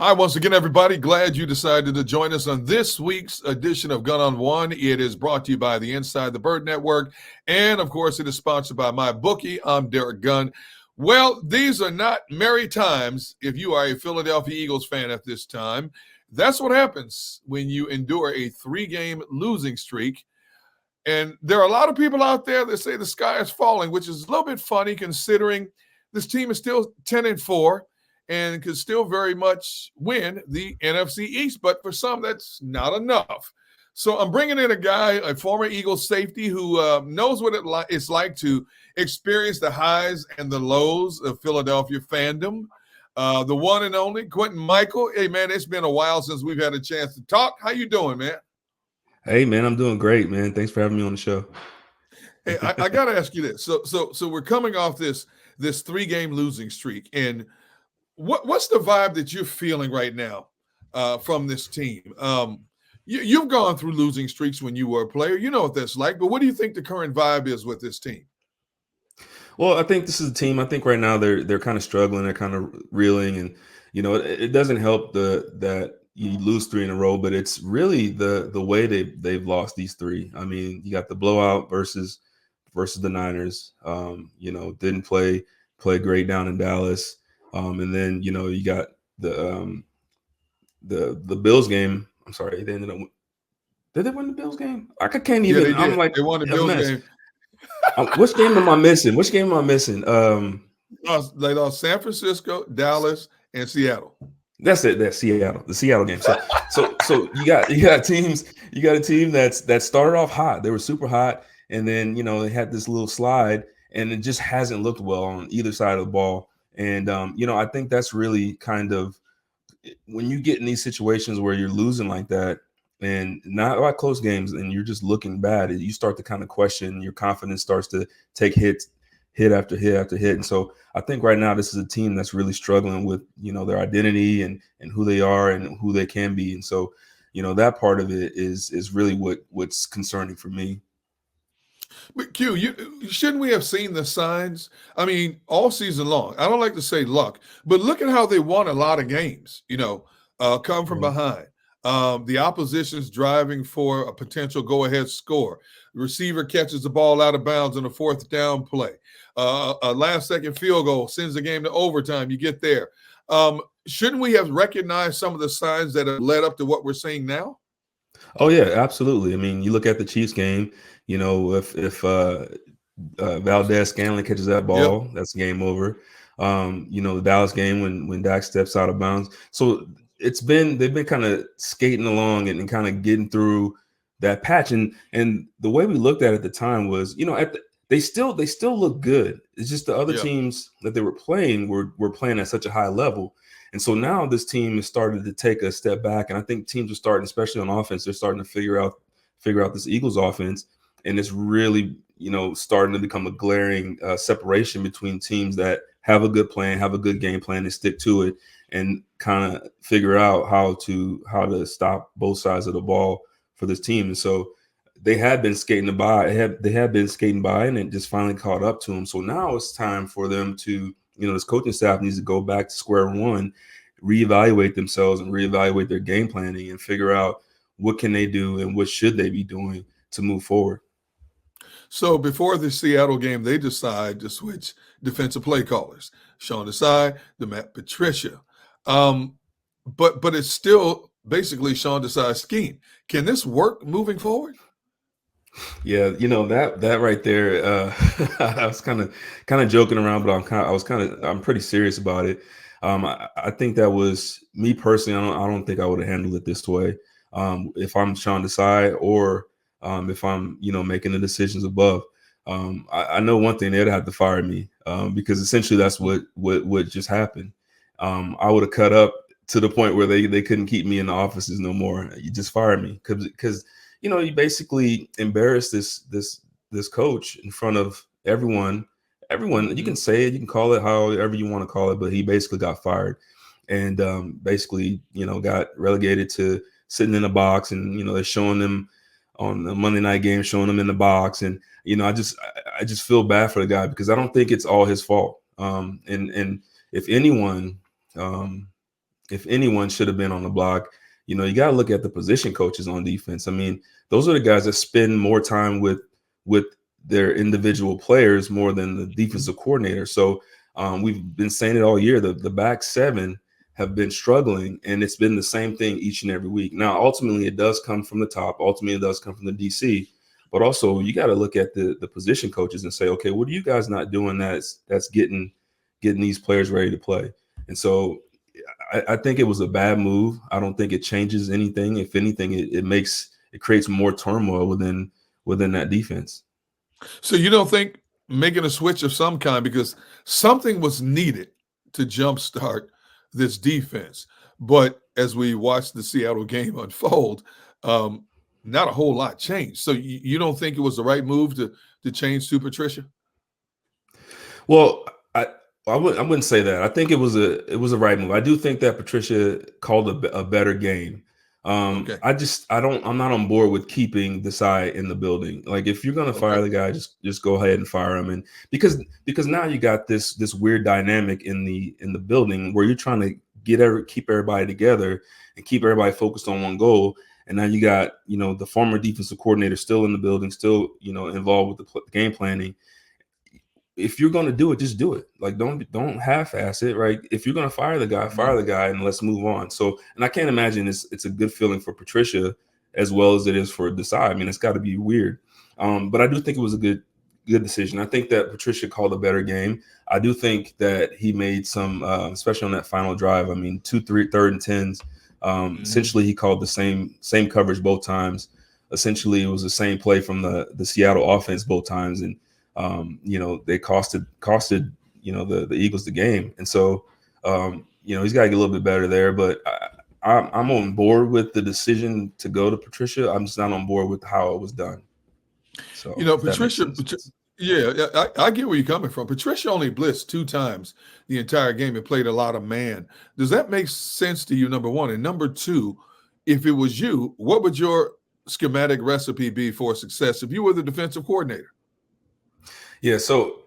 Hi, once again, everybody. Glad you decided to join us on this week's edition of Gun on One. It is brought to you by the Inside the Bird Network. And of course, it is sponsored by my bookie. I'm Derrick Gunn. Well, these are not merry times if you are a Philadelphia Eagles fan at this time. That's what happens when you endure a 3-game losing streak. And there are a lot of people out there that say the sky is falling, which is a little bit funny considering this team is still 10-4. And could still very much win the NFC East. But for some, that's not enough. So I'm bringing in a guy, a former Eagles safety who knows what it's like to experience the highs and the lows of Philadelphia fandom. The one and only Quintin Mikelll. Hey, man, it's been a while since we've had a chance to talk. How you doing, man? Hey, man, I'm doing great, man. Thanks for having me on the show. Hey, I got to ask you this. So we're coming off this 3-game losing streak, and what's the vibe that you're feeling right now from this team? You've gone through losing streaks when you were a player. You know what that's like. But what do you think the current vibe is with this team? Well, I think this is a team. I think right now they're kind of struggling. They're kind of reeling, and it doesn't help that you lose 3 in a row. But it's really the way they've lost these 3. I mean, you got the blowout versus the Niners. Didn't play great down in Dallas. And then you got the Bills game. I'm sorry, they ended up. Did they win the Bills game? I can't even. Yeah, I'm like, they won the Bills game. Which game am I missing? They lost San Francisco, Dallas, and Seattle. That's it. That's Seattle. The Seattle game. So you got teams. You got a team that started off hot. They were super hot, and then they had this little slide, and it just hasn't looked well on either side of the ball. And, I think that's really kind of when you get in these situations where you're losing like that and not about close games and you're just looking bad, you start to kind of question, your confidence starts to take hit after hit after hit. And so I think right now this is a team that's really struggling with, their identity and who they are and who they can be. And so, that part of it is really what's concerning for me. But Q, shouldn't we have seen the signs? I mean, all season long. I don't like to say luck, but look at how they won a lot of games. Come from behind. The opposition's driving for a potential go-ahead score. The receiver catches the ball out of bounds on a 4th down play. A last-second field goal sends the game to overtime. You get there. Shouldn't we have recognized some of the signs that have led up to what we're seeing now? Oh yeah, absolutely. I mean, you look at the Chiefs game. If Valdez Scanlon catches that ball, that's game over. The Dallas game when Dak steps out of bounds. So they've been kind of skating along and kind of getting through that patch. And the way we looked at it at the time was, they still look good. It's just the other teams that they were playing were playing at such a high level. And so now this team has started to take a step back. And I think teams are starting, especially on offense, they're starting to figure out this Eagles offense. And it's really, starting to become a glaring separation between teams that have a good plan, have a good game plan, and stick to it, and kind of figure out how to stop both sides of the ball for this team. And so they had been skating by, and it just finally caught up to them. So now it's time for them to, this coaching staff needs to go back to square one, reevaluate themselves and reevaluate their game planning and figure out what can they do and what should they be doing to move forward. So before the Seattle game, they decide to switch defensive play callers. Sean Desai, the Matt Patricia. But it's still basically Sean Desai's scheme. Can this work moving forward? Yeah, that right there. I was kind of joking around, but I'm pretty serious about it. I think that was me personally. I don't think I would have handled it this way. If I'm Sean Desai or if I'm, making the decisions above. I know one thing, they'd have to fire me because essentially that's what just happened. I would have cut up to the point where they couldn't keep me in the offices no more. You just fired me because you basically embarrassed this coach in front of everyone. You can say it, you can call it however you want to call it, but he basically got fired and basically got relegated to sitting in a box, and they're showing them on the Monday night game, showing them in the box. And, I just feel bad for the guy because I don't think it's all his fault. And if anyone if anyone should have been on the block, you know, you got to look at the position coaches on defense. I mean, those are the guys that spend more time with their individual players more than the defensive coordinator. So we've been saying it all year. The back seven have been struggling, and it's been the same thing each and every week. Now, ultimately, it does come from the top. Ultimately, it does come from the DC. But also, you got to look at the position coaches and say, okay, what are you guys not doing that's getting these players ready to play? And so I think it was a bad move. I don't think it changes anything. If anything, it creates more turmoil within that defense. So you don't think making a switch of some kind, because something was needed to jumpstart this defense. But as we watched the Seattle game unfold, um, not a whole lot changed. So you don't think it was the right move to change to Patricia? Well, I wouldn't say that. I think it was a right move. I do think that Patricia called a better game. Okay. I'm not on board with keeping Desai in the building. Like, if you're gonna fire the guy, just go ahead and fire him. And because now you got this weird dynamic in the building where you're trying to keep everybody together and keep everybody focused on one goal. And now you got, you know, the former defensive coordinator still in the building, still, you know, involved with the game planning. If you're going to do it, just do it. Like, don't half-ass it, right? If you're going to fire the guy, and let's move on. So, and I can't imagine it's a good feeling for Patricia as well as it is for Desai. I mean, it's got to be weird. But I do think it was a good decision. I think that Patricia called a better game. I do think that he made some, especially on that final drive. I mean, 2-3 third and 10s. Essentially, he called the same coverage both times. Essentially, it was the same play from the Seattle offense both times, and you know, they costed you know, the Eagles the game. And so you know, he's got to get a little bit better there. But I'm on board with the decision to go to Patricia. I'm just not on board with how it was done. So, You know, if that makes Patricia, sense. yeah, I get where you're coming from. Patricia only blitzed 2 times the entire game and played a lot of man. Does that make sense to you, number one? And number two, if it was you, what would your schematic recipe be for success if you were the defensive coordinator? Yeah, so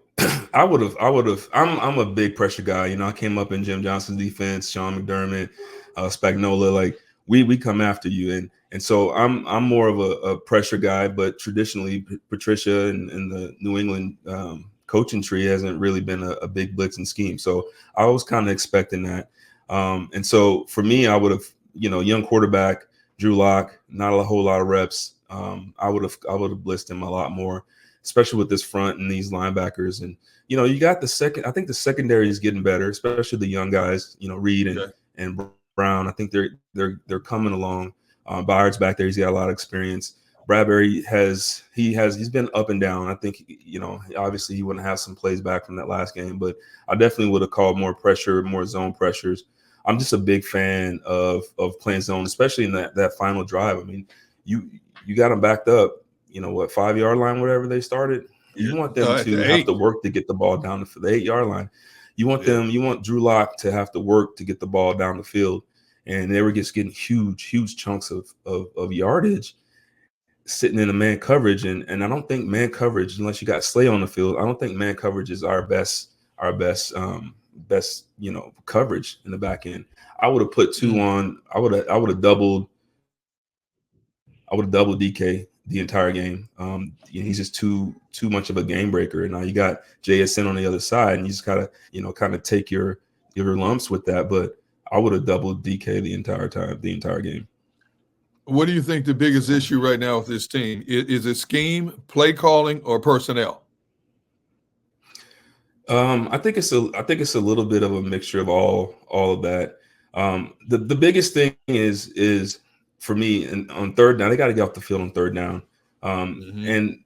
I'm a big pressure guy. You know, I came up in Jim Johnson's defense, Sean McDermott, Spagnola. Like, we come after you, and so I'm more of a pressure guy. But traditionally, Patricia and the New England coaching tree hasn't really been a big blitzing scheme. So I was kind of expecting that. And so for me, I would have, you know, young quarterback, Drew Lock, not a whole lot of reps. I would have blitzed him a lot more, especially with this front and these linebackers. And, you know, you got I think the secondary is getting better, especially the young guys, you know, Reed and Brown. I think they're coming along. Byard's back there. He's got a lot of experience. Bradbury he's been up and down. I think, you know, obviously he wouldn't have some plays back from that last game, but I definitely would have called more pressure, more zone pressures. I'm just a big fan of playing zone, especially in that final drive. I mean, you got them backed up, you know, 5-yard line, whatever they started. You want them to have to work to get the ball down to the 8-yard line. You want Drew Lock to have to work to get the ball down the field. And they were just getting huge chunks of yardage sitting in a man coverage. And I don't think man coverage, unless you got Slay on the field, I don't think man coverage is our best, you know, coverage in the back end. I would have put 2 on. I would have doubled DK the entire game. He's just too much of a game breaker. And now you got JSN on the other side, and you just gotta, you know, kind of take your lumps with that. But I would have doubled DK the entire game. What do you think the biggest issue right now with this team? Is it scheme, play calling, or personnel? I think it's a little bit of a mixture of all of that. The biggest thing is for me, and on third down, they got to get off the field on third down. And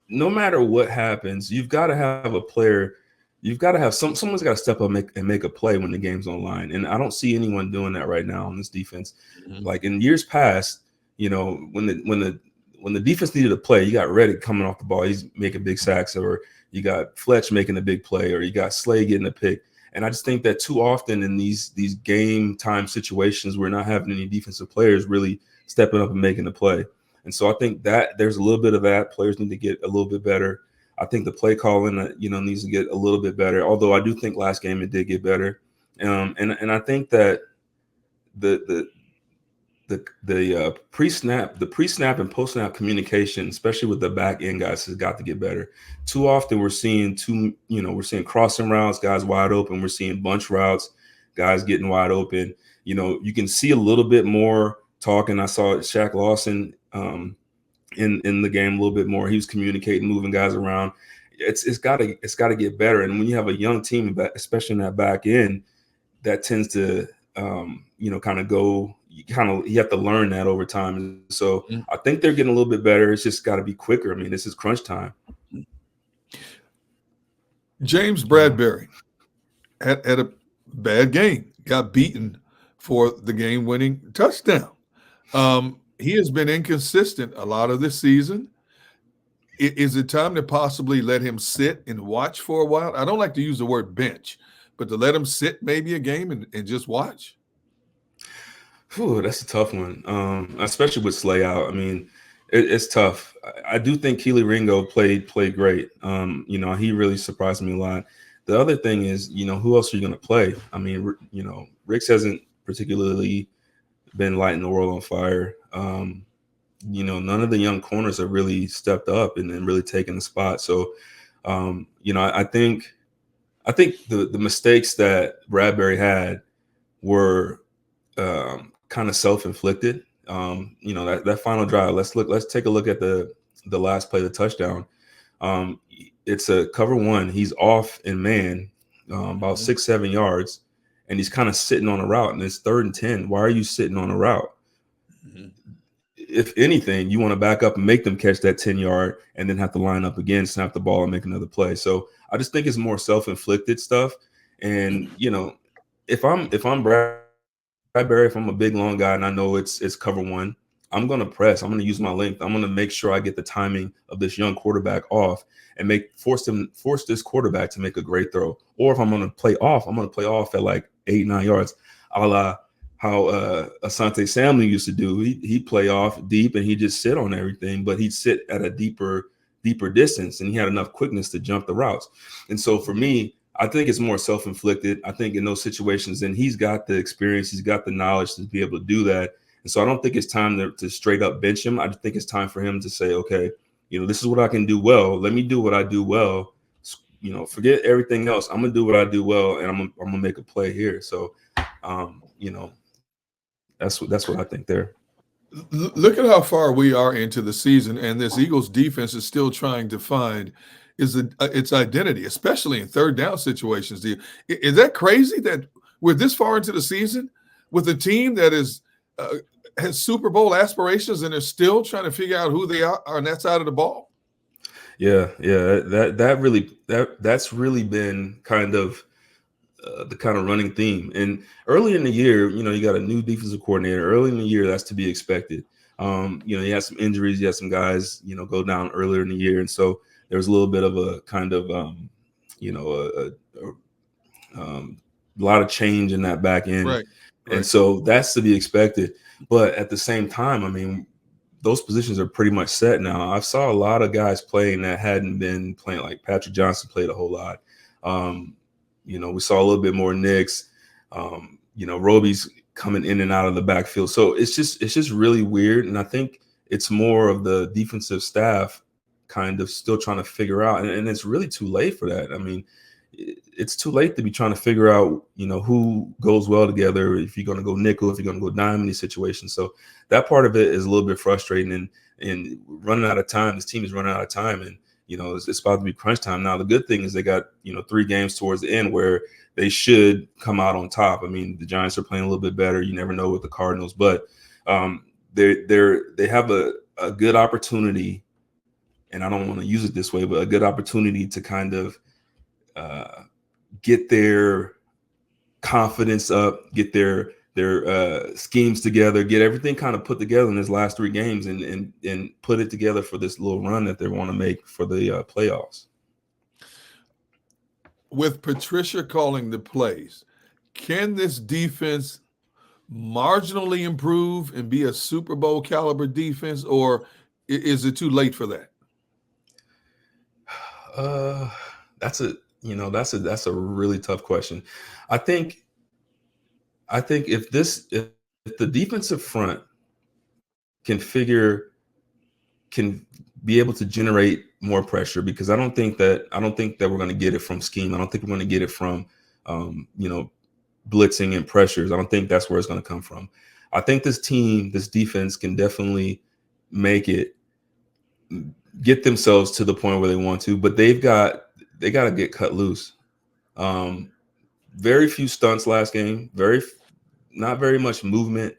no matter what happens, you've got to have a player. You've got to have someone's got to step up and make a play when the game's on line. And I don't see anyone doing that right now on this defense. Like in years past, you know, when the defense needed a play, you got Reddick coming off the ball, he's making big sacks, or you got Fletch making a big play, or you got Slay getting a pick. And I just think that too often in these game time situations, we're not having any defensive players really stepping up and making the play. And so I think that there's a little bit of that. Players need to get a little bit better. I think the play calling, you know, needs to get a little bit better. Although I do think last game it did get better. And I think that the pre-snap and post-snap communication, especially with the back end guys, has got to get better. Too often we're seeing crossing routes, guys wide open. We're seeing bunch routes, guys getting wide open. You can see a little bit more talking. I saw Shaq Lawson in the game a little bit more. He was communicating, moving guys around. It's got to get better. And when you have a young team, especially in that back end, that tends to kind of go. You have to learn that over time. And so I think they're getting a little bit better. It's just got to be quicker. I mean, this is crunch time. James Bradbury had a bad game, got beaten for the game-winning touchdown. He has been inconsistent a lot of this season. Is it time to possibly let him sit and watch for a while? I don't like to use the word bench, but to let him sit maybe a game and just watch? Whew, that's a tough one, especially with Slay out. I mean, it's tough. I do think Keely Ringo played great. He really surprised me a lot. The other thing is, who else are you going to play? I mean, Ricks hasn't particularly been lighting the world on fire. None of the young corners have really stepped up and really taken the spot. So, I think the mistakes that Bradbury had were kind of self-inflicted. That final drive. Let's take a look at the last play, the touchdown. It's a cover one. He's off in man about 6-7 yards, and he's kind of sitting on a route, and it's 3rd and 10. Why are you sitting on a route? If anything, you want to back up and make them catch that 10-yard and then have to line up again, snap the ball, and make another play. So I just think it's more self-inflicted stuff. And if I'm Bradbury, if I'm a big long guy and I know it's cover one, I'm going to press. I'm going to use my length. I'm going to make sure I get the timing of this young quarterback off and force this quarterback to make a great throw. Or if I'm going to play off, I'm going to play off at like 8-9 yards, a la how Asante Samuel used to do. He'd play off deep and he'd just sit on everything, but he'd sit at a deeper distance, and he had enough quickness to jump the routes. And so for me, I think it's more self-inflicted. I think in those situations, and he's got the experience, he's got the knowledge to be able to do that. And so I don't think it's time to straight up bench him. I just think it's time for him to say, okay, this is what I can do well. Let me do what I do well. Forget everything else. I'm gonna do what I do well, and I'm gonna make a play here. So, that's what I think there. Look at how far we are into the season, and this Eagles defense is still trying to find its identity, especially in third down situations. Is that crazy that we're this far into the season with a team that has Super Bowl aspirations and they're still trying to figure out who they are on that side of the ball? Yeah. That's really been kind of the kind of running theme. And early in the year, you got a new defensive coordinator. Early in the year, that's to be expected. You had some injuries, you had some guys, go down earlier in the year, and so there was a little bit of a kind of, a lot of change in that back end. Right. And so that's to be expected. But at the same time, I mean, those positions are pretty much set now. I saw a lot of guys playing that hadn't been playing, like Patrick Johnson played a whole lot. We saw a little bit more Knicks. Roby's coming in and out of the backfield. So it's just really weird. And I think it's more of the defensive staff kind of still trying to figure out. And it's really too late for that. I mean, it's too late to be trying to figure out, who goes well together, if you're going to go nickel, if you're going to go dime in these situations. So that part of it is a little bit frustrating and running out of time. This team is running out of time, and, it's about to be crunch time. Now, the good thing is they got, 3 games towards the end where they should come out on top. I mean, the Giants are playing a little bit better. You never know with the Cardinals, but they have a good opportunity, and I don't want to use it this way, but a good opportunity to kind of get their confidence up, get their schemes together, get everything kind of put together in his last 3 games, and put it together for this little run that they want to make for the playoffs. With Patricia calling the plays, can this defense marginally improve and be a Super Bowl caliber defense, or is it too late for that? That's a really tough question. I think if the defensive front can be able to generate more pressure, because I don't think that we're going to get it from scheme. I don't think we're going to get it from blitzing and pressures. I don't think that's where it's going to come from. I think this defense can definitely get themselves to the point where they want to, but they got to get cut loose. Very few stunts last game, not very much movement.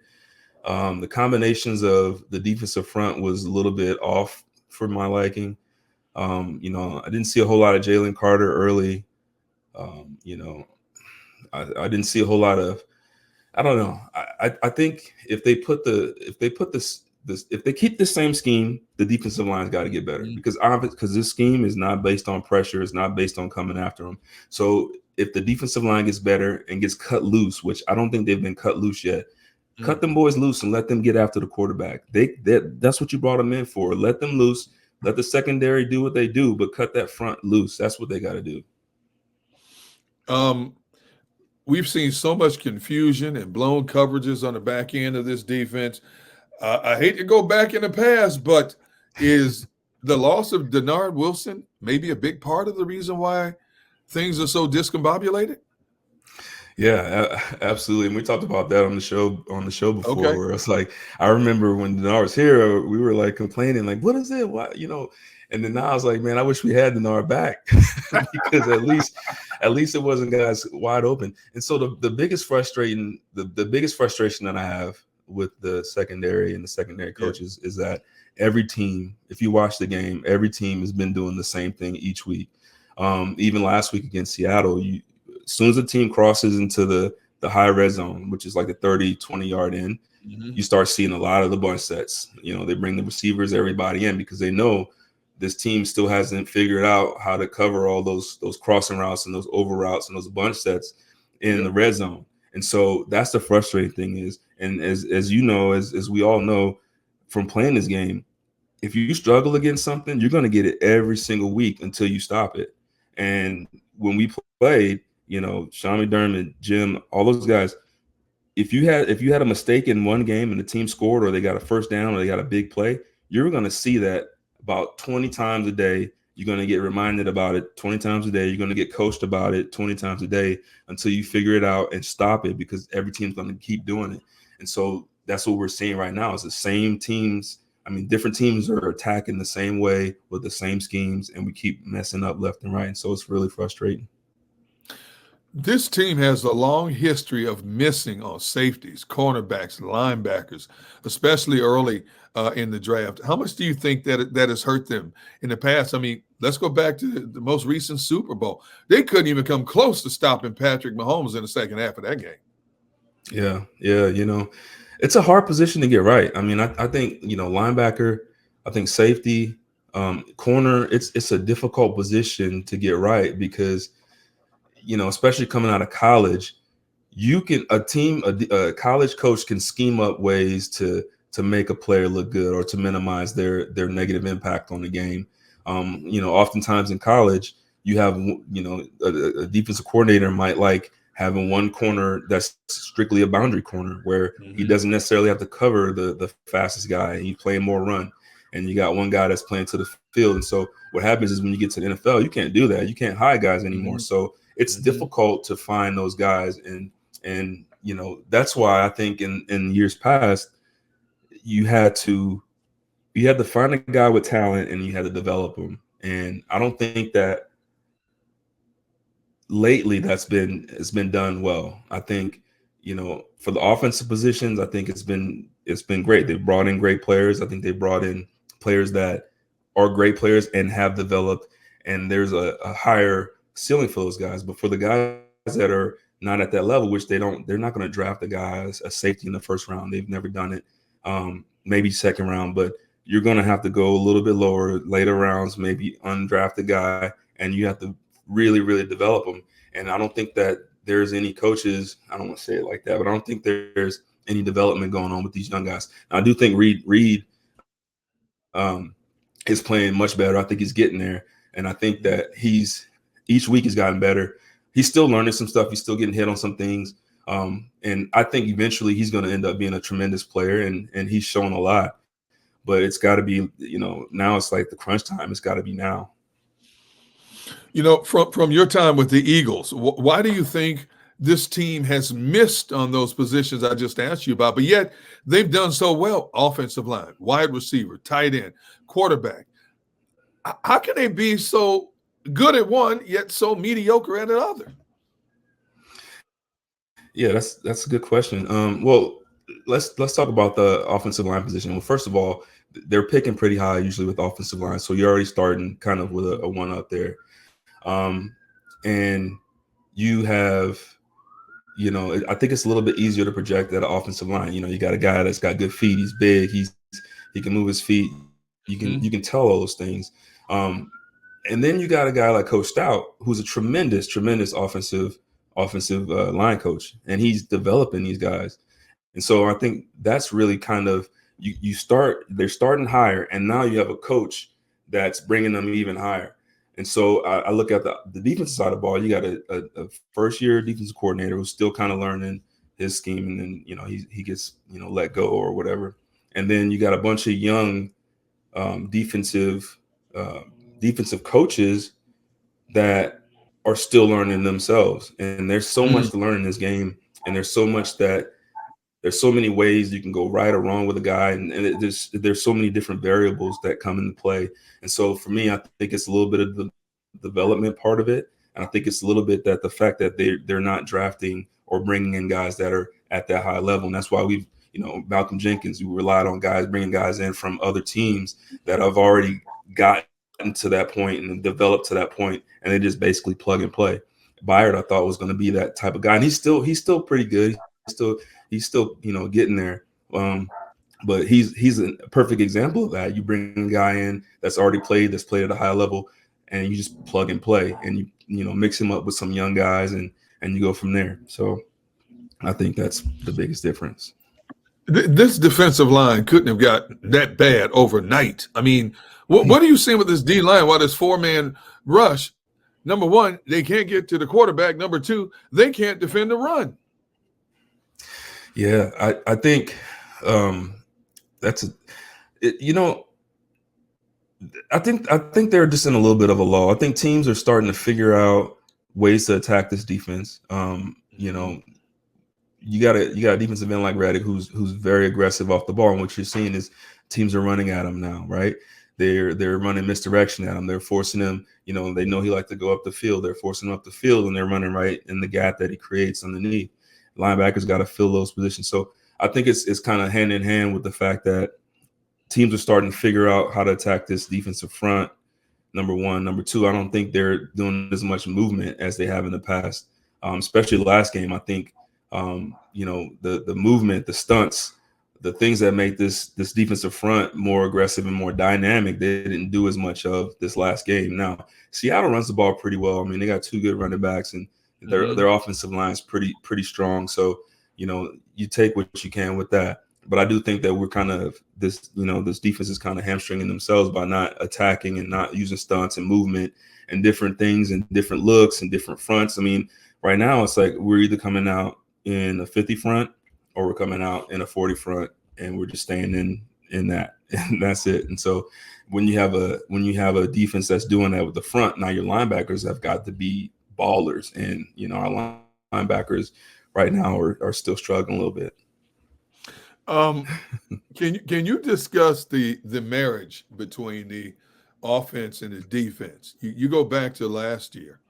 The combinations of the defensive front was a little bit off for my liking. I didn't see a whole lot of Jalen Carter early. I didn't see a whole lot of, I don't know. I think if they keep the same scheme, the defensive line's got to get better, because this scheme is not based on pressure. It's not based on coming after them. So if the defensive line gets better and gets cut loose, which I don't think they've been cut loose yet, cut them boys loose and let them get after the quarterback. That's what you brought them in for. Let them loose. Let the secondary do what they do, but cut that front loose. That's what they got to do. We've seen so much confusion and blown coverages on the back end of this defense. I hate to go back in the past, but is the loss of Denard Wilson maybe a big part of the reason why things are so discombobulated? Yeah, absolutely. And we talked about that on the show before, Okay. where it's like, I remember when Denard was here, we were like complaining, like, what is it? Why, and then now I was like, man, I wish we had Denard back because at least it wasn't guys wide open. And so the biggest frustration that I have with the secondary and the secondary coaches is that every team, if you watch the game, every team has been doing the same thing each week. Even last week against Seattle, as soon as the team crosses into the high red zone, which is like the 30, 20-yard in, you start seeing a lot of the bunch sets. They bring the receivers, everybody in, because they know this team still hasn't figured out how to cover all those crossing routes and those over routes and those bunch sets in the red zone. And so that's the frustrating thing is, and as we all know from playing this game, if you struggle against something, you're going to get it every single week until you stop it. And when we played, Sean McDermott, Jim, all those guys, if you had a mistake in one game and the team scored, or they got a first down, or they got a big play, you're going to see that about 20 times a day. You're going to get reminded about it 20 times a day. You're going to get coached about it 20 times a day until you figure it out and stop it, because every team's going to keep doing it. And so that's what we're seeing right now is the same teams. I mean, different teams are attacking the same way with the same schemes, and we keep messing up left and right. And so it's really frustrating. This team has a long history of missing on safeties, cornerbacks, linebackers, especially early in the draft. How much do you think that has hurt them in the past? I mean, let's go back to the most recent Super Bowl. They couldn't even come close to stopping Patrick Mahomes in the second half of that game. Yeah. It's a hard position to get right. I mean, I think, linebacker, I think safety, corner, it's a difficult position to get right because, especially coming out of college, a college coach can scheme up ways to make a player look good or to minimize their negative impact on the game. Oftentimes in college, you have, a defensive coordinator might like having one corner that's strictly a boundary corner where he doesn't necessarily have to cover the fastest guy, and he's playing more run. And you got one guy that's playing to the field. And so what happens is when you get to the NFL, you can't do that. You can't hide guys anymore. So it's difficult to find those guys. And that's why I think in years past, you had to find a guy with talent and you had to develop him. And I don't think that lately it's been done well. I think, for the offensive positions, I think it's been great. They've brought in great players. I think they brought in players that are great players and have developed, and there's a higher ceiling for those guys. But for the guys that are not at that level, which they're not going to draft a guy as a safety in the first round. They've never done it. Maybe second round, but you're going to have to go a little bit lower, later rounds, maybe undraft a guy, and you have to really, really develop them. And I don't think that there's any coaches, I don't want to say it like that, but I don't think there's any development going on with these young guys. Now, I do think Reed is playing much better. I think he's getting there. And I think that each week he's gotten better. He's still learning some stuff. He's still getting hit on some things. And I think eventually he's going to end up being a tremendous player, and he's shown a lot. But it's got to be, now it's like the crunch time. It's got to be now. From your time with the Eagles, why do you think this team has missed on those positions I just asked you about, but yet they've done so well? Offensive line, wide receiver, tight end, quarterback. How can they be so good at one yet so mediocre at another? Yeah, that's a good question. Well, let's talk about the offensive line position. Well, first of all, they're picking pretty high usually with offensive line, so you're already starting kind of with a one up there. And you have, I think it's a little bit easier to project that offensive line. You got a guy that's got good feet. He's big. He can move his feet. You can tell all those things. And then you got a guy like Coach Stout, who's a tremendous offensive line coach, and he's developing these guys. And so I think that's really kind of they're starting higher, and now you have a coach that's bringing them even higher. And so I look at the defensive side of the ball. You got a first-year defensive coordinator who's still kind of learning his scheme, and then he gets let go or whatever. And then you got a bunch of young defensive coaches that are still learning themselves. And there's so much to learn in this game, and there's so many ways you can go right or wrong with a guy, and there's so many different variables that come into play. And so for me, I think it's a little bit of the development part of it, and I think it's a little bit that the fact that they're not drafting or bringing in guys that are at that high level. And that's why we've Malcolm Jenkins, we relied on bringing guys in from other teams that have already gotten to that point and developed to that point, and they just basically plug and play. Byard, I thought, was going to be that type of guy, and he's still pretty good. He's still getting there. But he's a perfect example of that. You bring a guy in that's played at a high level, and you just plug and play, and you mix him up with some young guys, and you go from there. So I think that's the biggest difference. This defensive line couldn't have got that bad overnight. I mean, what are you seeing with this D line? While this 4-man rush, number one, they can't get to the quarterback. Number two, they can't defend the run. Yeah, I think I think they're just in a little bit of a lull. I think teams are starting to figure out ways to attack this defense. You got a defensive end like Reddick who's very aggressive off the ball, and what you're seeing is teams are running at him now, right? They're running misdirection at him. They're forcing him. They know he likes to go up the field. They're forcing him up the field, and they're running right in the gap that he creates underneath. Linebackers got to fill those positions. So I think it's kind of hand in hand with the fact that teams are starting to figure out how to attack this defensive front. Number one. Number two, I don't think they're doing as much movement as they have in the past, especially last game. I think the movement, the stunts, the things that make this defensive front more aggressive and more dynamic, they didn't do as much of this last game. Now, Seattle runs the ball pretty well. I mean, they got two good running backs, and their offensive line is pretty strong. So, you take what you can with that. But I do think that we're kind of this defense is kind of hamstringing themselves by not attacking and not using stunts and movement and different things and different looks and different fronts. I mean, right now it's like we're either coming out in a 50 front or we're coming out in a 40 front, and we're just staying in that, and that's it. And so when you have a defense that's doing that with the front, now your linebackers have got to be ballers, and our linebackers right now are still struggling a little bit. Can you discuss the marriage between the offense and the defense? You go back to last year.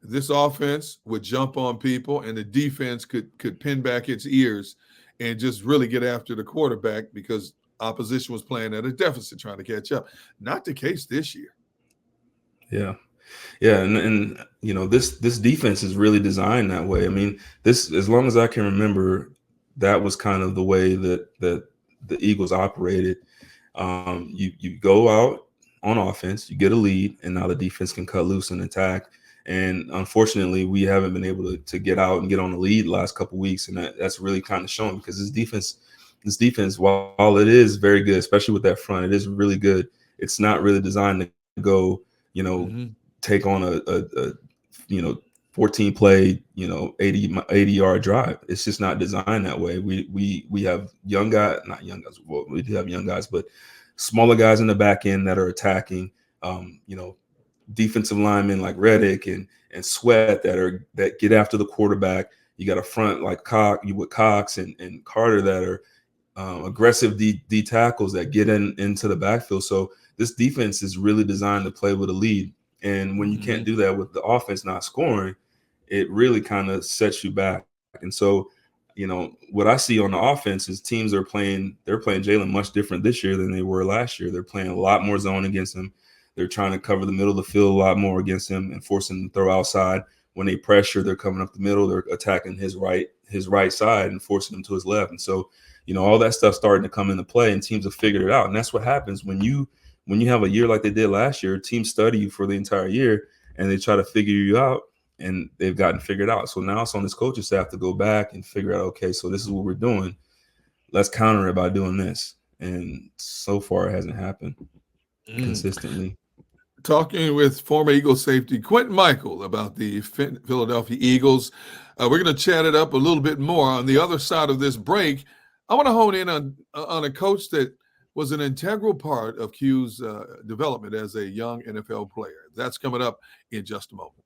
This offense would jump on people, and the defense could pin back its ears and just really get after the quarterback because opposition was playing at a deficit trying to catch up. Not the case this year. Yeah. Yeah, and this defense is really designed that way. I mean, this, as long as I can remember, that was kind of the way that the Eagles operated. You go out on offense, you get a lead, and now the defense can cut loose and attack. And unfortunately, we haven't been able to get out and get on the lead the last couple of weeks, and that's really kind of shown because this defense, while it is very good, especially with that front, it is really good. It's not really designed to go, take on a 14 play, 80-yard drive. It's just not designed that way. We have young guys, not young guys. Well, we do have young guys, but smaller guys in the back end that are attacking. Defensive linemen like Reddick and Sweat that get after the quarterback. You got a front like Cox and Carter that are aggressive D tackles that get into the backfield. So this defense is really designed to play with a lead. And when you can't do that with the offense not scoring, it really kind of sets you back. And so, what I see on the offense is teams they're playing Jalen much different this year than they were last year. They're playing a lot more zone against him. They're trying to cover the middle of the field a lot more against him and forcing him to throw outside. When they pressure, they're coming up the middle. They're attacking his right side and forcing him to his left. And so, all that stuff starting to come into play, and teams have figured it out. And that's what happens when you have a year like they did last year. Teams study you for the entire year, and they try to figure you out, and they've gotten figured out. So now it's on this coaching staff to go back and figure out, okay, so this is what we're doing. Let's counter it by doing this. And so far, it hasn't happened consistently. Talking with former Eagles safety Quintin Mikelll about the Philadelphia Eagles. We're going to chat it up a little bit more on the other side of this break. I want to hone in on a coach that was an integral part of Q's development as a young NFL player. That's coming up in just a moment.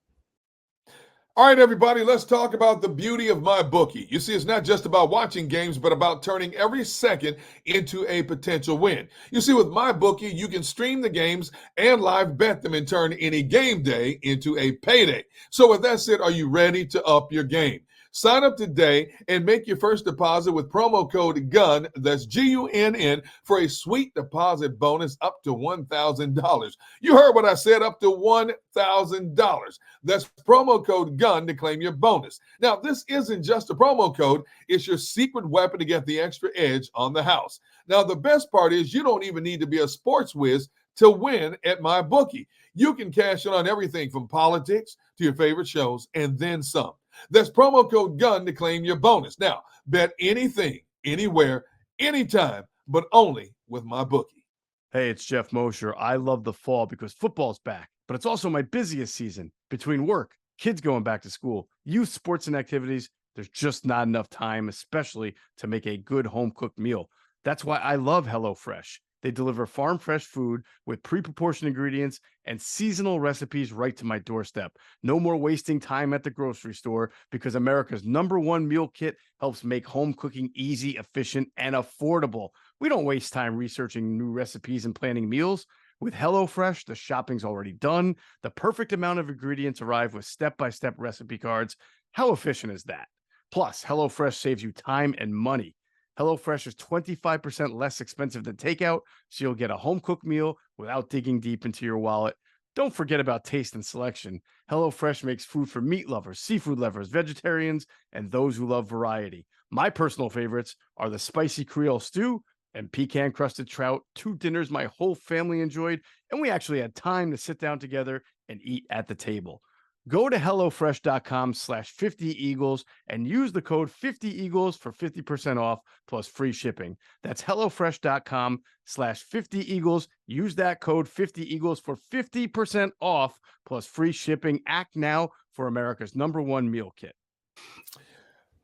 All right, everybody, let's talk about the beauty of MyBookie. You see, it's not just about watching games, but about turning every second into a potential win. You see, with MyBookie, you can stream the games and live bet them and turn any game day into a payday. So with that said, are you ready to up your game? Sign up today and make your first deposit with promo code GUNN, that's GUNN, for a sweet deposit bonus up to $1,000. You heard what I said, up to $1,000. That's promo code GUNN to claim your bonus. Now, this isn't just a promo code. It's your secret weapon to get the extra edge on the house. Now, the best part is you don't even need to be a sports whiz to win at MyBookie. You can cash in on everything from politics to your favorite shows and then some. That's promo code GUNN to claim your bonus. Now, bet anything, anywhere, anytime, but only with MyBookie. Hey, it's Jeff Mosher. I love the fall because football's back, but it's also my busiest season. Between work, kids going back to school, youth sports and activities, there's just not enough time, especially to make a good home-cooked meal. That's why I love HelloFresh. They deliver farm-fresh food with pre-proportioned ingredients and seasonal recipes right to my doorstep. No more wasting time at the grocery store because America's #1 meal kit helps make home cooking easy, efficient, and affordable. We don't waste time researching new recipes and planning meals. With HelloFresh, the shopping's already done. The perfect amount of ingredients arrive with step-by-step recipe cards. How efficient is that? Plus, HelloFresh saves you time and money. HelloFresh is 25% less expensive than takeout, so you'll get a home-cooked meal without digging deep into your wallet. Don't forget about taste and selection. HelloFresh makes food for meat lovers, seafood lovers, vegetarians, and those who love variety. My personal favorites are the spicy Creole stew and pecan-crusted trout, 2 dinners my whole family enjoyed, and we actually had time to sit down together and eat at the table. Go to HelloFresh.com/50Eagles and use the code 50Eagles for 50% off plus free shipping. That's HelloFresh.com/50Eagles. Use that code 50Eagles for 50% off plus free shipping. Act now for America's #1 meal kit.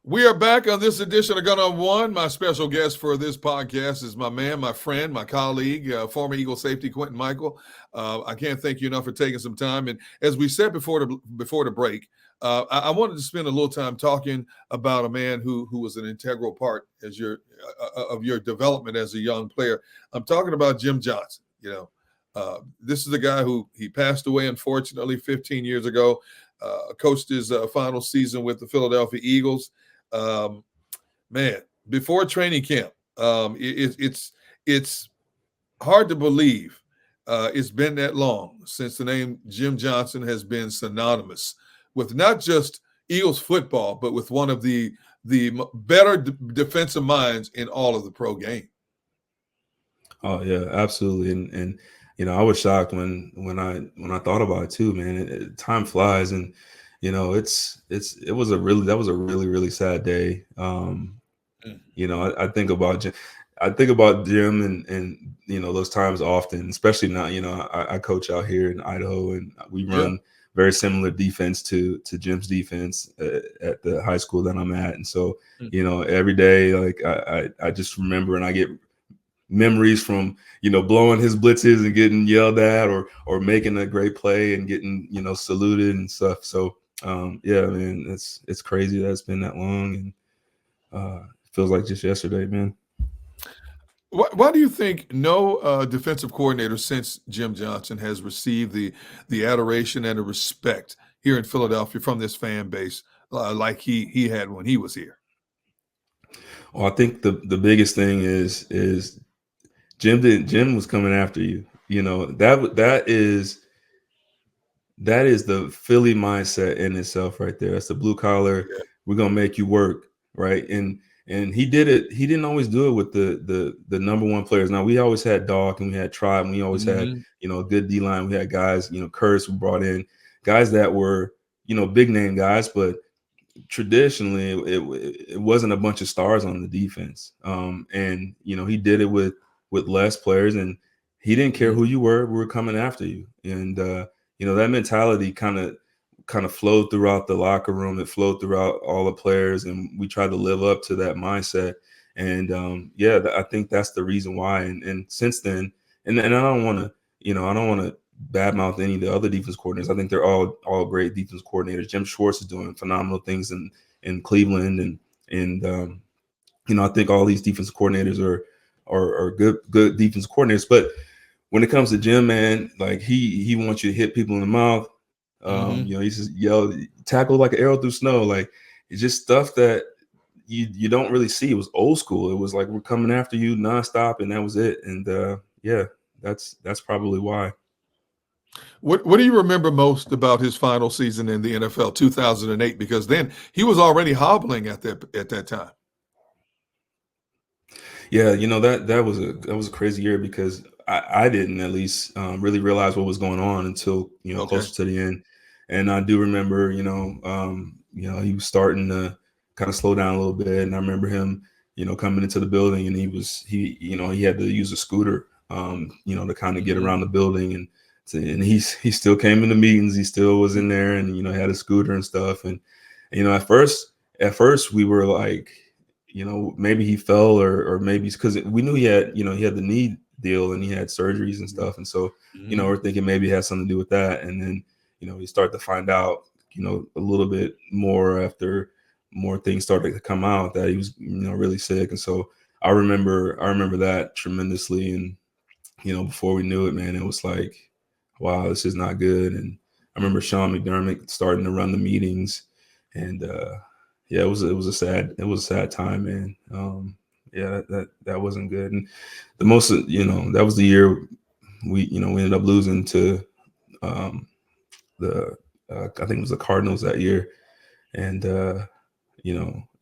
We are back on this edition of Gun on One. My special guest for this podcast is my man, my friend, my colleague, former Eagle safety Quintin Mikelll. I can't thank you enough for taking some time. And as we said before the break, I wanted to spend a little time talking about a man who was an integral part of your development as a young player. I'm talking about Jim Johnson. This is a guy who he passed away, unfortunately, 15 years ago. Coached his final season with the Philadelphia Eagles. Man, before training camp, it's hard to believe it's been that long since the name Jim Johnson has been synonymous with not just Eagles football, but with one of the better defensive minds in all of the pro game. Oh yeah, absolutely. And I was shocked when I thought about it too, man. Time flies, and that was a really sad day. I think about Jim and those times often, especially now. I coach out here in Idaho, and we very similar defense to Jim's defense at the high school that I'm at. And so, every day, like I just remember, and I get memories from, blowing his blitzes and getting yelled at, or making a great play and getting, saluted and stuff. So, yeah, man, it's crazy that it's been that long, and it feels like just yesterday, man. Why do you think no defensive coordinator since Jim Johnson has received the adoration and the respect here in Philadelphia from this fan base like he had when he was here? Well, I think the biggest thing is Jim was coming after you. That is the Philly mindset in itself right there. That's the blue collar. Yeah. We're gonna make you work, right? And he did it. He didn't always do it with the number one players. Now, we always had Dog and we had Tribe, and we always had, a good D line. We had guys, Curtis, we brought in guys that were, big name guys, but traditionally it wasn't a bunch of stars on the defense. And he did it with less players, and he didn't care who you were. We were coming after you. And that mentality kind of flowed throughout the locker room. It flowed throughout all the players, and we tried to live up to that mindset. And I think that's the reason why. And since then, and I don't want to badmouth any of the other defense coordinators. I think they're all great defense coordinators. Jim Schwartz is doing phenomenal things in Cleveland, and I think all these defense coordinators are good defense coordinators. But when it comes to Jim, man, like he wants you to hit people in the mouth. He just yell, tackle like an arrow through snow. Like, it's just stuff that you don't really see. It was old school. It was like, we're coming after you nonstop, and that was it. And that's probably why. What do you remember most about his final season in the NFL, 2008? Because then he was already hobbling at that time. Yeah, that was a crazy year, because I didn't, at least, really realize what was going on until closer to the end. And I do remember, he was starting to kind of slow down a little bit, and I remember him, coming into the building, and he had to use a scooter, to kind of get around the building, and he still came into meetings. He still was in there, and had a scooter and stuff. And at first we were like, maybe he fell, or maybe because we knew he had the knee deal, and he had surgeries and stuff. And so, we're thinking maybe it has something to do with that. And then, we start to find out, a little bit more after more things started to come out, that he was, really sick. And so I remember that tremendously. And, before we knew it, man, it was like, wow, this is not good. And I remember Sean McDermott starting to run the meetings, and it was a sad time, man. That wasn't good. And the most, that was the year we ended up losing to I think it was the Cardinals that year. And that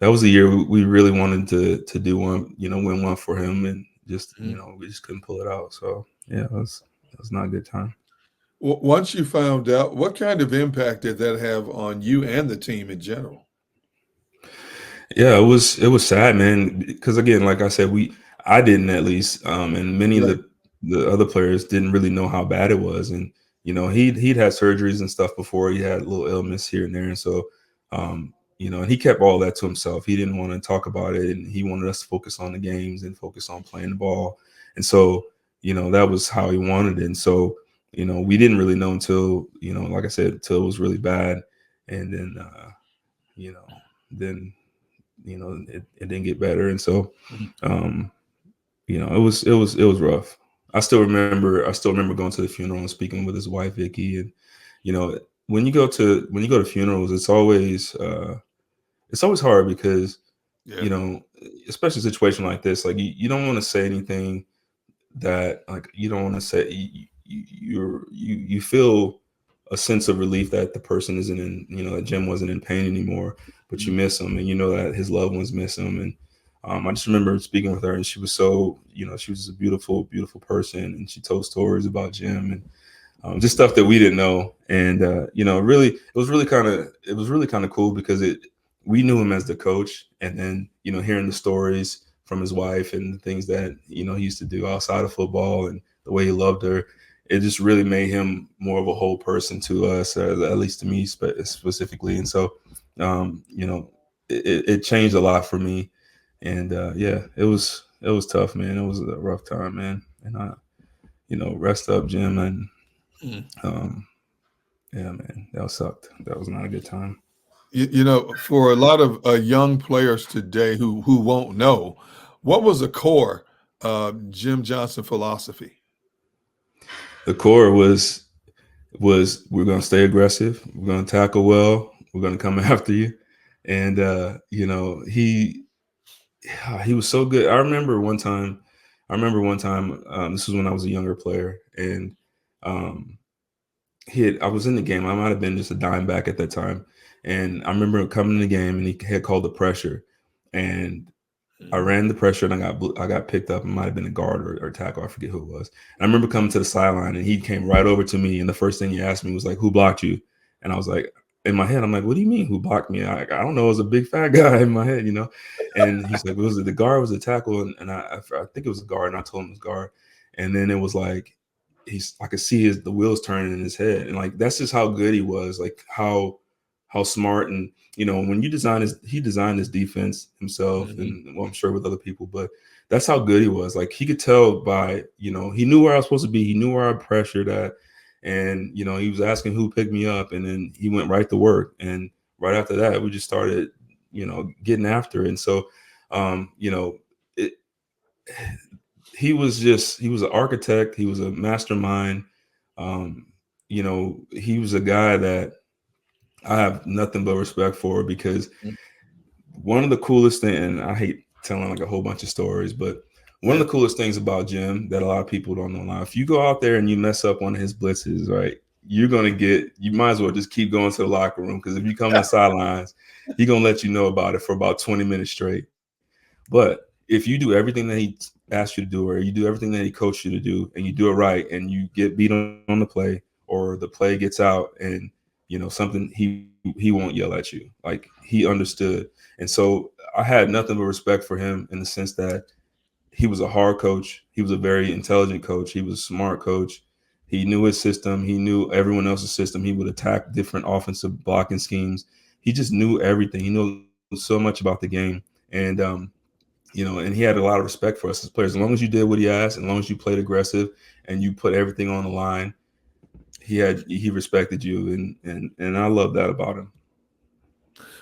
was the year we really wanted to do one, win one for him, and just we just couldn't pull it out. So yeah, it was not a good time. Once you found out, what kind of impact did that have on you and the team in general? Yeah, it was sad, man, because again, like I said, I didn't, at least, and many of the other players didn't really know how bad it was. And he'd had surgeries and stuff before. He had a little illness here and there, and so and he kept all that to himself. He didn't want to talk about it, and he wanted us to focus on the games and focus on playing the ball. And so that was how he wanted it. And so we didn't really know until like I said, until it was really bad. And then then it didn't get better. And so it was rough. I still remember going to the funeral and speaking with his wife Vicky. And when you go to funerals, it's always hard, because especially a situation like this, like you don't want to say anything that, like, you don't want to say. You feel a sense of relief that the person isn't in, that Jim wasn't in pain anymore, but you miss him, and that his loved ones miss him. And I just remember speaking with her, and she was so, she was a beautiful, beautiful person, and she told stories about Jim, and just stuff that we didn't know. And it was really kind of cool, because we knew him as the coach, and then hearing the stories from his wife and the things that he used to do outside of football, and the way he loved her. it just really made him more of a whole person to us, or at least to me specifically. And so, you know, it changed a lot for me. And yeah, it was tough, man. It was a rough time, man. And you know, rest up, Jim. And Mm. yeah, man, that sucked. That was not a good time. You know, for a lot of young players today who won't know, what was the core Jim Johnson philosophy? The core was we're gonna stay aggressive, we're gonna tackle well, we're gonna come after you. And you know, he was so good. I remember one time, this was when I was a younger player, and um I was in the game. I might have been just a dime back at that time. And I remember coming in the game, and he had called the pressure, and I Mhm. ran the pressure, and I got picked up. It might have been a guard or tackle. I forget who it was. And I remember coming to the sideline, and he came right over to me. And the first thing he asked me was like, "Who blocked you?" And I was like, in my head, I'm like, "What do you mean, who blocked me?" I don't know. It was a big fat guy in my head, you know. And he's like, "Was it the guard? Was it the tackle?" And I think it was a guard. And I told him it was guard. And then it was like I could see the wheels turning in his head. And like that's just how good he was. Like how smart. And you know, when he designed his defense himself, Mhm. and well, I'm sure with other people, but that's how good he was. Like he could tell by, you know, he knew where I was supposed to be. He knew where I pressured at. And, you know, he was asking who picked me up, and then he went right to work. And right after that, we just started, you know, getting after it. And so, you know, it, he was an architect. He was a mastermind. Um, you know, he was a guy that I have nothing but respect for, because one of the coolest things, and I hate telling like a whole bunch of stories, but one of Yeah. the coolest things about Jim that a lot of people don't know now, if you go out there and you mess up one of his blitzes, right, you might as well just keep going to the locker room, because if you come to the sidelines, he's gonna let you know about it for about 20 minutes straight. But if you do everything that he asked you to do, or you do everything that he coached you to do, and you do it right, and you get beat on the play, or the play gets out, and you know something, he won't yell at you. Like he understood. And so I had nothing but respect for him, in the sense that he was a hard coach. He was a very intelligent coach. He was a smart coach. He knew his system. He knew everyone else's system. He would attack different offensive blocking schemes. He just knew everything. He knew so much about the game. And you know, and he had a lot of respect for us as players. As long as you did what he asked, as long as you played aggressive and you put everything on the line, he respected you. And I love that about him.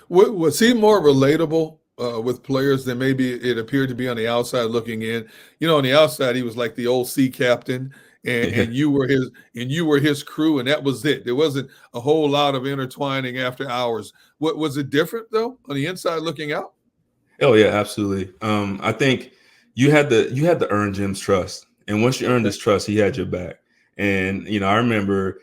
Was he more relatable with players than maybe it appeared to be on the outside looking in? You know, on the outside, he was like the old sea captain, Yeah. and you were his crew, and that was it. There wasn't a whole lot of intertwining after hours. What was it different though on the inside looking out? Oh yeah, absolutely. I think you had to earn Jim's trust, and once you earned Okay. his trust, he had your back. And you know, I remember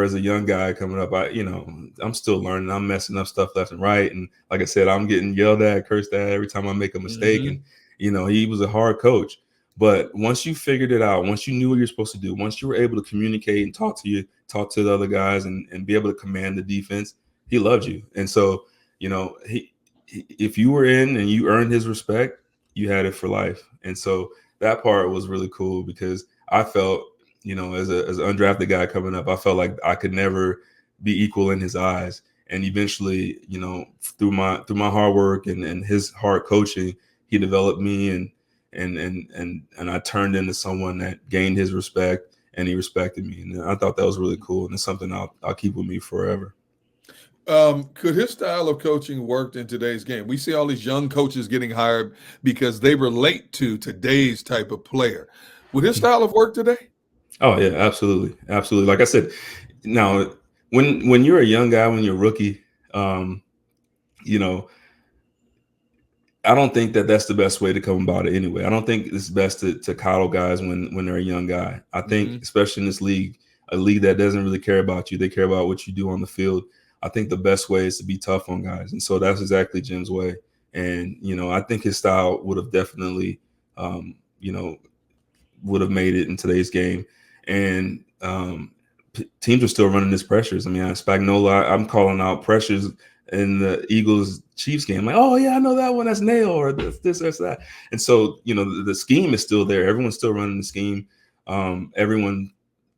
as a young guy coming up, you know, I'm still learning. I'm messing up stuff left and right, and like I said, I'm getting yelled at, cursed at every time I make a mistake. And Hmm. you know, he was a hard coach. But once you figured it out, once you knew what you're supposed to do, once you were able to communicate and talk to the other guys, and be able to command the defense, he loved you. And so, you know, if you were in and you earned his respect, you had it for life. And so that part was really cool, because I felt, you know, as an undrafted guy coming up, I felt like I could never be equal in his eyes. And eventually, you know, through my hard work and his hard coaching, he developed me, and I turned into someone that gained his respect, and he respected me. And I thought that was really cool, and it's something I'll keep with me forever. Could his style of coaching work in today's game? We see all these young coaches getting hired because they relate to today's type of player. Would his style of work today? Oh yeah, absolutely, absolutely. Like I said, now when you're a young guy, when you're a rookie, um, you know, I don't think that that's the best way to come about it anyway. I don't think it's best to coddle guys when they're a young guy. I think, Hmm. especially in this league, a league that doesn't really care about you, they care about what you do on the field. I think the best way is to be tough on guys, and so that's exactly Jim's way. And you know, I think his style would have definitely, you know, would have made it in today's game. And teams are still running these pressures. I mean, Spagnola, I'm calling out pressures in the Eagles Chiefs game. Like, oh yeah, I know that one. That's nail, or this or that. And so, you know, the scheme is still there. Everyone's still running the scheme. Everyone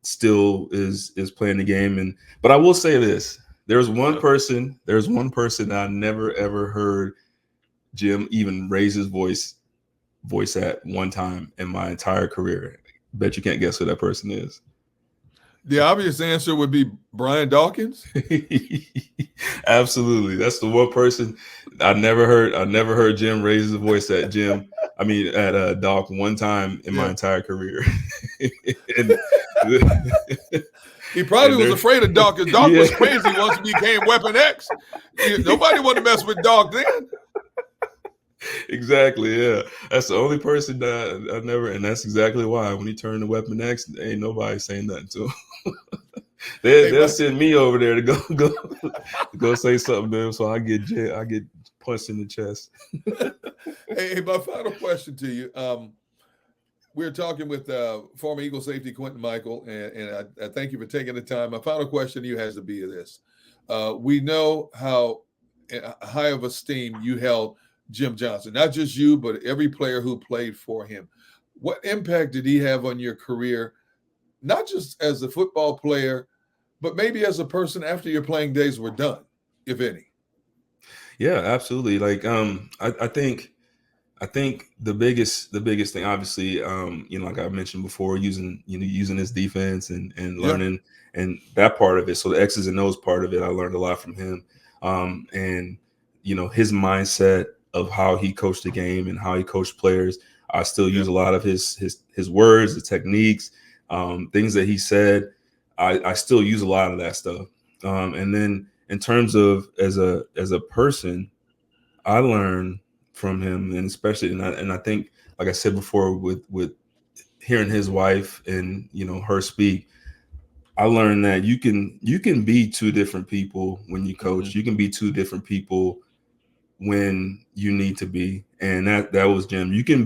still is playing the game. But I will say this: there's one person I never ever heard Jim even raise his voice at one time in my entire career. Bet you can't guess who that person is. The obvious answer would be Brian Dawkins. Absolutely. That's the one person I never heard Jim raise his voice at Doc one time in my entire career. And he probably was afraid of Doc because Doc was crazy once he became Weapon X. Nobody wanted to mess with Doc then. Exactly, yeah. That's the only person that I never, and that's exactly why when he turned to Weapon X, ain't nobody saying nothing to him. They'll send me over there to go say something to him, so I get punched in the chest. Hey, my final question to you. We're talking with former Eagle safety Quintin Mikelll, and I thank you for taking the time. My final question to you has to be this. We know how high of esteem you held Jim Johnson, not just you, but every player who played for him. What impact did he have on your career, not just as a football player, but maybe as a person after your playing days were done, if any? Yeah, absolutely. Like, I think the biggest thing, obviously, like I mentioned before, using his defense and learning and that part of it. So the X's and O's part of it, I learned a lot from him. And his mindset of how he coached the game and how he coached players. I still use a lot of his words, the techniques, things that he said. I still use a lot of that stuff. And then in terms of as a person, I learned from him, and especially, and I think, like I said before, with hearing his wife and her speak, I learned that you can be two different people when you coach. Mm-hmm. You can be two different people when you need to be, and that was Jim. You can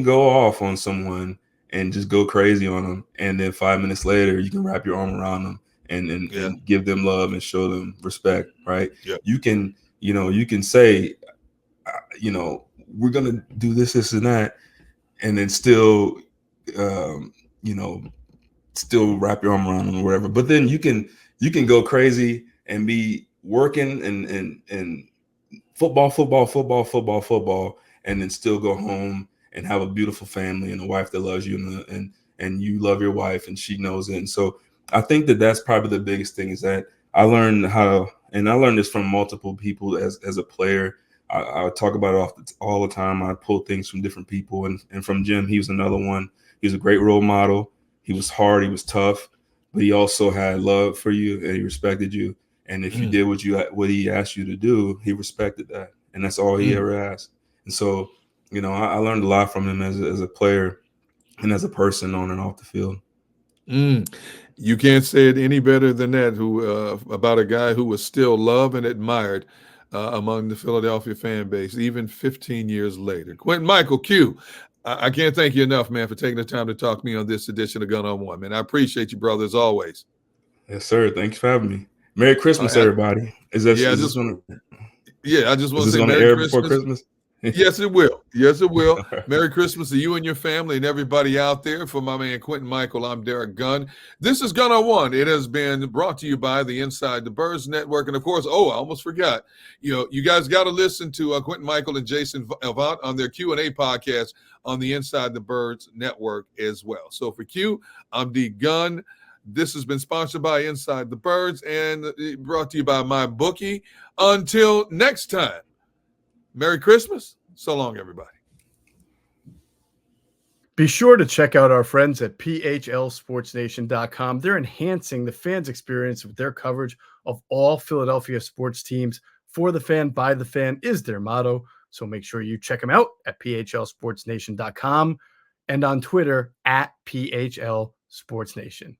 go off on someone and just go crazy on them, and then 5 minutes later you can wrap your arm around them and give them love and show them respect, right? You can say, we're gonna do this and that, and then still still wrap your arm around them or whatever. But then you can go crazy and be working and football, and then still go home and have a beautiful family and a wife that loves you, and you love your wife and she knows it. And so I think that's probably the biggest thing, is that I learned and I learned this from multiple people as a player. I talk about it all the time. I pull things from different people, and from Jim, he was another one. He was a great role model. He was hard, he was tough, but he also had love for you and he respected you. And if you did what he asked you to do, he respected that. And that's all he ever asked. And so, I learned a lot from him as a player and as a person on and off the field. You can't say it any better than that, about a guy who was still loved and admired among the Philadelphia fan base, even 15 years later. Quintin Mikelll, Q, I can't thank you enough, man, for taking the time to talk to me on this edition of Gun on One, man. I appreciate you, brother, as always. Yes, sir. Thanks for having me. Merry Christmas, everybody. I just want to say Merry Christmas before Christmas. Yes, it will. Yes, it will. Merry Christmas to you and your family and everybody out there. For my man Quintin Mikelll, I'm Derrick Gunn. This is Gun on One. It has been brought to you by the Inside the Birds Network. And of course, I almost forgot, you guys got to listen to Quintin Mikelll and Jason Avant on their Q&A podcast on the Inside the Birds Network as well. So for Q, I'm D Gunn. This has been sponsored by Inside the Birds and brought to you by MyBookie. Until next time, Merry Christmas. So long, everybody. Be sure to check out our friends at PHLSportsNation.com. They're enhancing the fans' experience with their coverage of all Philadelphia sports teams. For the fan, by the fan is their motto. So make sure you check them out at PHLSportsNation.com and on Twitter at PHLSportsNation.